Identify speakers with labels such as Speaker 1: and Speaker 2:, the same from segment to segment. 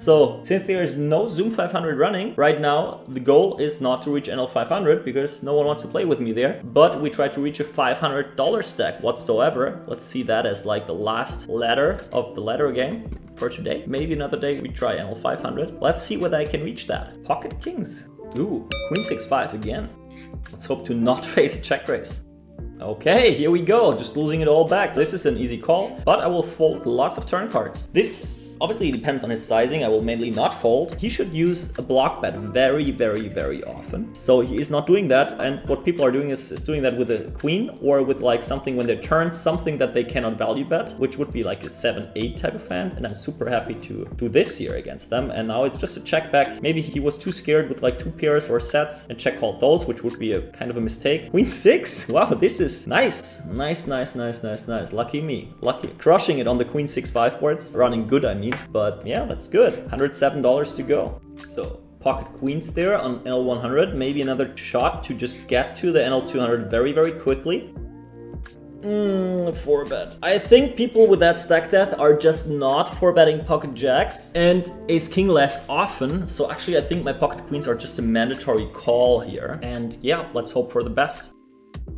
Speaker 1: So, since there is no Zoom 500 running, right now the goal is not to reach NL 500 because no one wants to play with me there, but we try to reach a $500 stack whatsoever. Let's see that as like the last ladder of the ladder game for today. Maybe another day we try NL 500. Let's see whether I can reach that. Pocket kings. Ooh, Queen 6-5 again. Let's hope to not face a check raise. Okay, here we go, just losing it all back. This is an easy call, but I will fold lots of turn cards. This obviously depends on his sizing. I will mainly not fold. He should use a block bet very, very, very often. So he is not doing that. And what people are doing is doing that with a queen or with like something when they turn something that they cannot value bet, which would be like a 7-8 type of hand. And I'm super happy to do this here against them. And now it's just a check back. Maybe he was too scared with like 2 pairs or sets and check called those, which would be a kind of a mistake. Queen 6. Wow, this is nice. Nice. Lucky me. Lucky. Crushing it on the Queen 6-5 boards. Running good, I mean. But yeah, that's good. $107 to go. So pocket queens there on NL100. Maybe another shot to just get to the NL200 very, very quickly. 4-bet. I think people with that stack depth are just not 4-betting pocket jacks and ace king less often. So actually I think my pocket queens are just a mandatory call here. And yeah, let's hope for the best.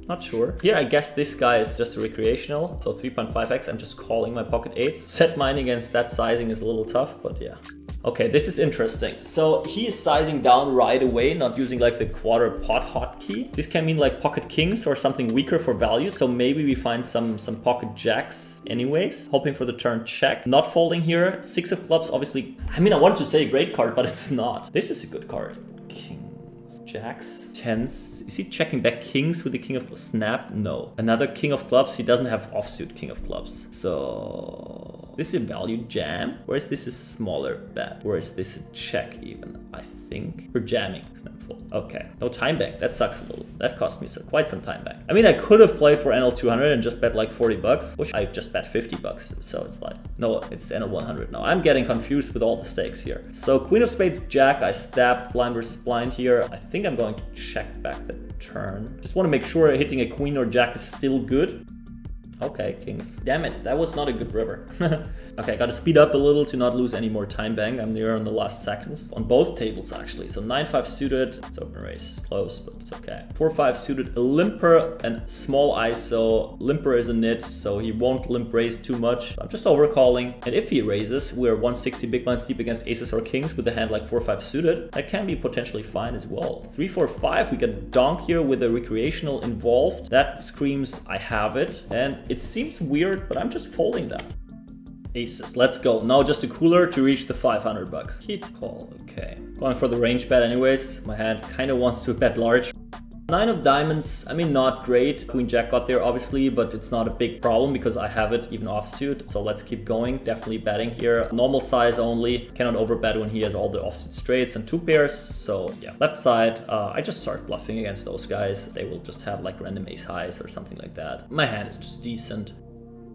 Speaker 1: Not sure. Here, I guess this guy is just a recreational. So 3.5x, I'm just calling my pocket eights. Set mine against that sizing is a little tough, but yeah. Okay, this is interesting. So he is sizing down right away, not using like the quarter pot hotkey. This can mean like pocket kings or something weaker for value. So maybe we find some pocket jacks anyways. Hoping for the turn check. Not folding here. 6 of clubs, obviously. I mean, I want to say a great card, but it's not. This is a good card. Kings, jacks, tens. Is he checking back kings with the king of clubs? Snap? No. Another king of clubs. He doesn't have offsuit king of clubs. So this is a value jam? Or is this a smaller bet? Or is this a check even? I think we're jamming. Snap fold. Okay. No time bank. That sucks a little. That cost me quite some time bank. I mean, I could have played for NL200 and just bet like 40 bucks. Which I just bet 50 bucks. So it's like, no, it's NL100 now. I'm getting confused with all the stakes here. So queen of spades, jack. I stabbed blind versus blind here. I think I'm going to check back the turn. Just want to make sure hitting a queen or jack is still good. Okay, kings. Damn it, that was not a good river. Okay, I gotta speed up a little to not lose any more time bang. I'm there on the last seconds. On both tables, actually. So 9-5 suited. It's open race. Close, but it's okay. 4-5 suited. A limper and small ISO. Limper is a nit, so he won't limp raise too much. I'm just overcalling. And if he raises, we're 160 big blinds deep against aces or kings with a hand like 4-5 suited. That can be potentially fine as well. 3-4-5, we got donk here with a recreational involved. That screams, I have it. And it seems weird, but I'm just folding that. Aces, let's go. Now just a cooler to reach the 500 bucks. Heat call, okay. Going for the range bet anyways. My hand kind of wants to bet large. 9 of diamonds, I mean, not great. Queen jack got there obviously, but it's not a big problem because I have it even offsuit. So let's keep going. Definitely betting here. Normal size only. Cannot overbet when he has all the offsuit straights and 2 pairs. So yeah, left side, I just start bluffing against those guys. They will just have like random ace highs or something like that. My hand is just decent.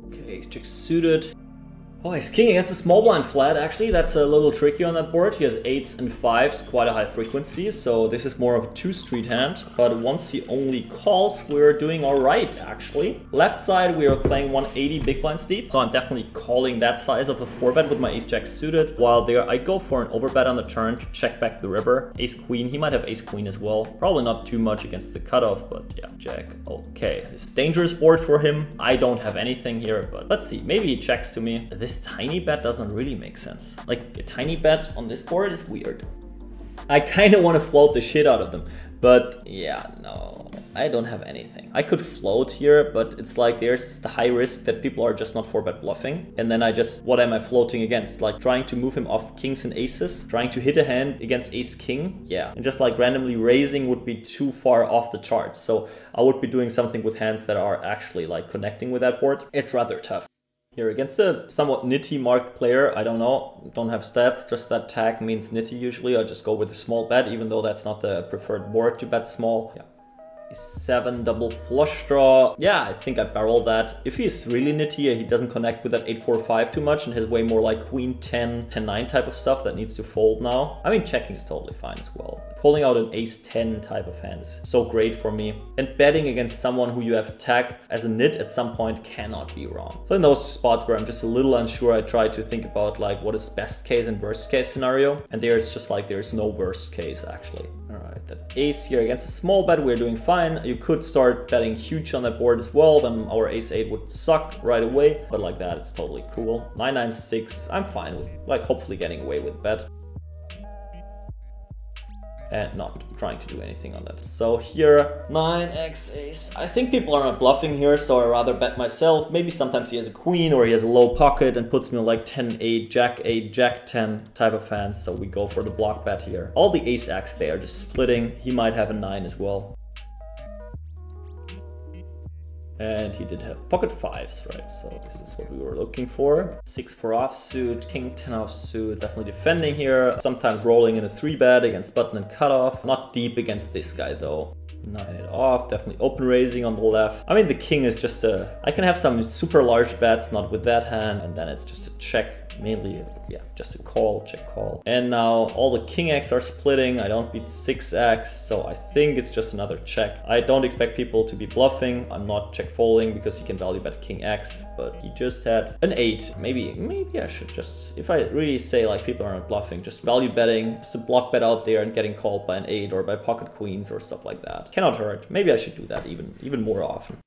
Speaker 1: Okay, ace jack suited. Oh, he's king against a small blind flat. Actually, that's a little tricky on that board. He has 8s and 5s, quite a high frequency. So this is more of a 2-street hand. But once he only calls, we're doing all right, actually. Left side, we are playing 180 big blinds deep. So I'm definitely calling that size of a 4-bet with my ace jack suited. While there, I go for an overbet on the turn to check back the river. Ace queen, he might have ace queen as well. Probably not too much against the cutoff, but yeah, jack. Okay, it's dangerous board for him. I don't have anything here, but let's see. Maybe he checks to me. This tiny bet doesn't really make sense. Like a tiny bet on this board is weird. I kind of want to float the shit out of them, but yeah, no, I don't have anything. I could float here, but it's like there's the high risk that people are just not 4-bet bluffing. And then what am I floating against? Like trying to move him off kings and aces, trying to hit a hand against ace king. Yeah, and just like randomly raising would be too far off the charts. So I would be doing something with hands that are actually like connecting with that board. It's rather tough. Here against a somewhat nitty marked player, I don't know, don't have stats, just that tag means nitty usually. I just go with a small bet, even though that's not the preferred board to bet small. Yeah. 7 double flush draw. Yeah, I think I barrel that. If he's really nitty, he doesn't connect with that 8-4-5 too much and has way more like queen 10, 10-9 type of stuff that needs to fold now. I mean, checking is totally fine as well. Pulling out an ace-10 type of hand is so great for me. And betting against someone who you have tagged as a nit at some point cannot be wrong. So in those spots where I'm just a little unsure, I try to think about like what is best case and worst case scenario. And there's just like, there's no worst case actually. All right, that ace here against a small bet, we're doing fine. You could start betting huge on that board as well, then our ace-8 would suck right away. But like that, it's totally cool. 9-9-6, I'm fine with like hopefully getting away with bet. And not trying to do anything on that. So here, 9x ace. I think people are not bluffing here, so I rather bet myself. Maybe sometimes he has a queen or he has a low pocket and puts me on like 10-8, Jack-8, Jack-10 type of hands. So we go for the block bet here. All the ace-X, they are just splitting. He might have a 9 as well. And he did have pocket 5s, right? So this is what we were looking for. 6 for offsuit, king 10 offsuit, definitely defending here. Sometimes rolling in a 3-bet against button and cutoff. Not deep against this guy though. 9-8 off, definitely open raising on the left. I mean, the king is just a... I can have some super large bets, not with that hand, and then it's just a check. Mainly, yeah, just a call, check call. And now all the king X are splitting. I don't beat 6x, so I think it's just another check. I don't expect people to be bluffing. I'm not check folding because you can value bet king X, but he just had an 8. Maybe I should just, if I really say like people are not bluffing, just value betting, just a block bet out there and getting called by an 8 or by pocket queens or stuff like that. Cannot hurt. Maybe I should do that even more often.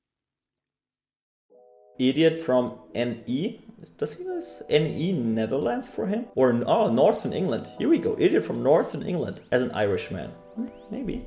Speaker 1: Idiot from NE. Does he use NE Netherlands for him? Or, oh, Northern England. Here we go. Idiot from Northern England as an Irishman. Maybe.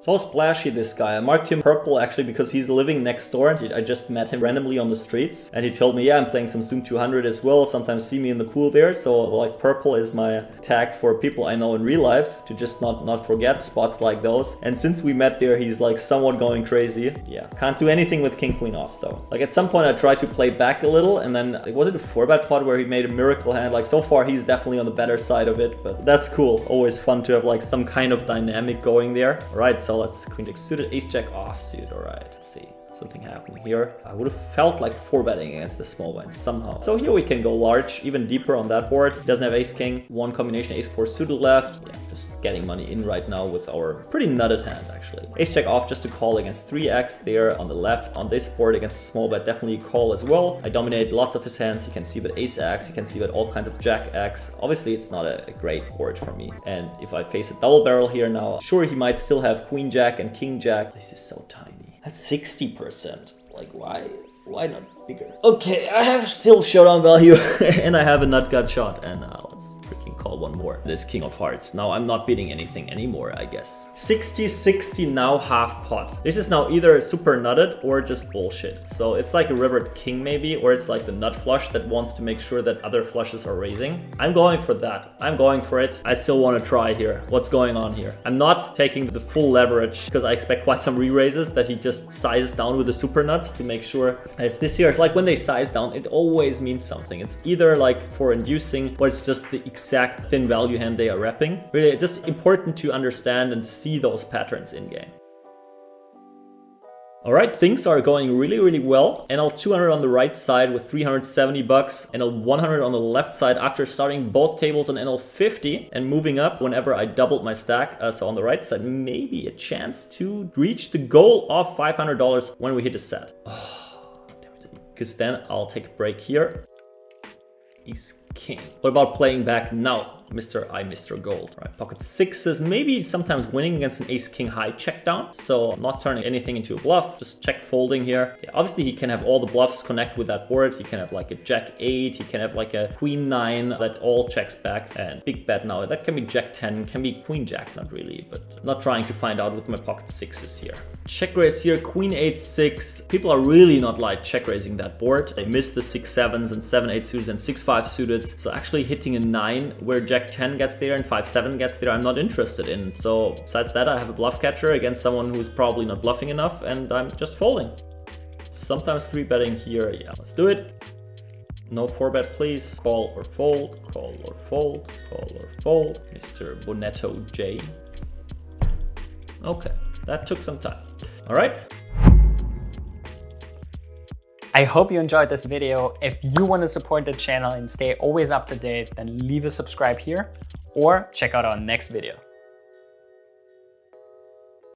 Speaker 1: So splashy, this guy. I marked him purple actually because he's living next door and I just met him randomly on the streets. And he told me, yeah, I'm playing some Zoom 200 as well. Sometimes see me in the pool there. So like purple is my tag for people I know in real life to just not forget spots like those. And since we met there, he's like somewhat going crazy. Yeah, can't do anything with king queen off though. Like at some point I tried to play back a little and then was it a 4-bet pot where he made a miracle hand? Like so far he's definitely on the better side of it, but that's cool. Always fun to have like some kind of dynamic going there. All right, so let's queen jack suited, ace jack offsuit. All right, let's see. Something happening here. I would have felt like 4-betting against the small blinds somehow. So here we can go large, even deeper on that board. He doesn't have ace king, one combination, ace 4 suited left. Yeah, just getting money in right now with our pretty nutted hand actually. Ace jack off just to call against 3x there on the left. On this board against a small bet, definitely a call as well. I dominate lots of his hands. You can see bet ace x, you can see bet all kinds of jack x. Obviously it's not a great board for me. And if I face a double barrel here now, sure he might still have queen jack and king jack. This is so tiny. That's 60%. Like, why not bigger? Okay, I have still showdown value and I have a nut gut shot. And let's freaking call one more. This king of hearts. Now I'm not beating anything anymore, I guess. 60-60 now half pot. This is now either super nutted or just bullshit. So it's like a river king maybe, or it's like the nut flush that wants to make sure that other flushes are raising. I'm going for that. I'm going for it. I still want to try here. What's going on here? I'm not taking the full leverage because I expect quite some re-raises that he just sizes down with the super nuts to make sure. As this here, it's like when they size down, it always means something. It's either like for inducing or it's just the exact thin value hand they are repping. Really, it's just important to understand and see those patterns in game. All right, things are going really well. NL 200 on the right side with 370 bucks, NL 100 on the left side after starting both tables on NL 50 and moving up whenever I doubled my stack. So on the right side, maybe a chance to reach the goal of $500 when we hit a set. Oh, damn it. Because then I'll take a break here. Ace king. What about playing back now? Mr. Gold, right? Pocket sixes, maybe sometimes winning against an ace king high check down. So I'm not turning anything into a bluff, just check folding here. Yeah, obviously he can have all the bluffs connect with that board. He can have like a jack 8, he can have like a queen 9 that all checks back, and big bet now. That can be jack 10, can be queen jack, not really, but I'm not trying to find out with my pocket sixes here. Check raise here, queen 8 6. People are really not like check raising that board. They miss the 6 7s and 7 8 suited and 6 5 suited. So actually hitting a 9 where jack 10 gets there and 5 7 gets there, I'm not interested in. So besides that, I have a bluff catcher against someone who's probably not bluffing enough, and I'm just folding. Sometimes 3-betting here. Yeah, let's do it. No 4-bet, please. Call or fold, call or fold, call or fold. Mr. Bonetto J. Okay, that took some time. All right.
Speaker 2: I hope you enjoyed this video. If you want to support the channel and stay always up to date, then leave a subscribe here or check out our next video.